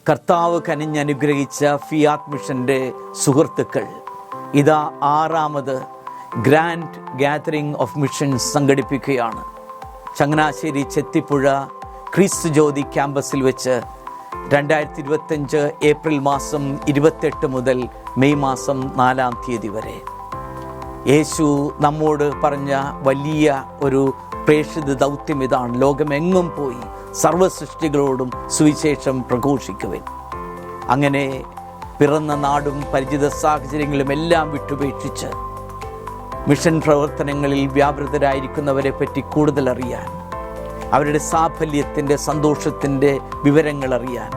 കർത്താവ് കനിഞ്ഞനുഗ്രഹിച്ച ഫിയാത്ത് മിഷൻ്റെ സുഹൃത്തുക്കൾ ഇതാ 6ാമത് ഗ്രാൻഡ് ഗാദറിംഗ് ഓഫ് മിഷൻസ് സംഘടിപ്പിക്കുകയാണ്. ചങ്ങനാശ്ശേരി ചെത്തിപ്പുഴ ക്രിസ്തു ജ്യോതി ക്യാമ്പസിൽ വെച്ച് 2025 ഏപ്രിൽ മാസം 28 മുതൽ മെയ് മാസം 4-ാം തീയതി വരെ യേശു നമ്മോട് പറഞ്ഞ വലിയ ഒരു പ്രേക്ഷിത ദൗത്യം ഇതാണ്: ലോകമെങ്ങും പോയി സർവ്വസൃഷ്ടികളോടും സുവിശേഷം പ്രഘോഷിക്കുവിൻ. അങ്ങനെ പിറന്ന നാടും പരിചിത സാഹചര്യങ്ങളും എല്ലാം വിട്ടുപേക്ഷിച്ച് മിഷൻ പ്രവർത്തനങ്ങളിൽ വ്യാപൃതരായിരിക്കുന്നവരെ പറ്റി കൂടുതൽ അറിയാൻ, അവരുടെ സാഫല്യത്തിൻ്റെ സന്തോഷത്തിൻ്റെ വിവരങ്ങൾ അറിയാൻ,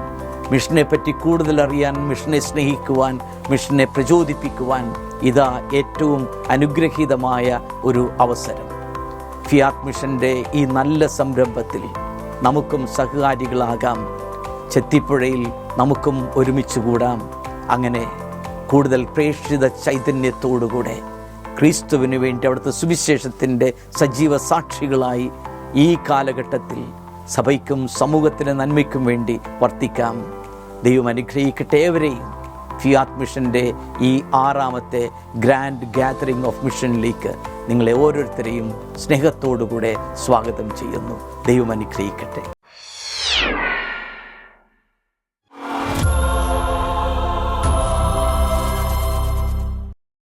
മിഷനെ പറ്റി കൂടുതൽ അറിയാൻ, മിഷനെ സ്നേഹിക്കുവാൻ, മിഷനെ പ്രചോദിപ്പിക്കുവാൻ ഇതാ ഏറ്റവും അനുഗ്രഹീതമായ ഒരു അവസരം. ഫിയാത്ത് മിഷൻ്റെ ഈ നല്ല സംരംഭത്തിൽ നമുക്കും സഹകാരികളാകാം. ചെത്തിപ്പുഴയിൽ നമുക്കും ഒരുമിച്ച് കൂടാം. അങ്ങനെ കൂടുതൽ പ്രേക്ഷിത ചൈതന്യത്തോടുകൂടെ ക്രിസ്തുവിന് വേണ്ടി അവിടുത്തെ സുവിശേഷത്തിൻ്റെ സജീവ സാക്ഷികളായി ഈ കാലഘട്ടത്തിൽ സഭയ്ക്കും സമൂഹത്തിൻ്റെ നന്മയ്ക്കും വേണ്ടി വർത്തിക്കാം. ദൈവം അനുഗ്രഹിക്കട്ടെ ഏവരെയും. ഫിയാത്ത് മിഷൻ്റെ ഈ 6ാമത്തെ ഗ്രാൻഡ് ഗാദറിംഗ് ഓഫ് മിഷനിലേക്ക് നിങ്ങളെ ഓരോരുത്തരെയും സ്നേഹത്തോടുകൂടെ സ്വാഗതം ചെയ്യുന്നു. ദൈവം അനുഗ്രഹിക്കട്ടെ.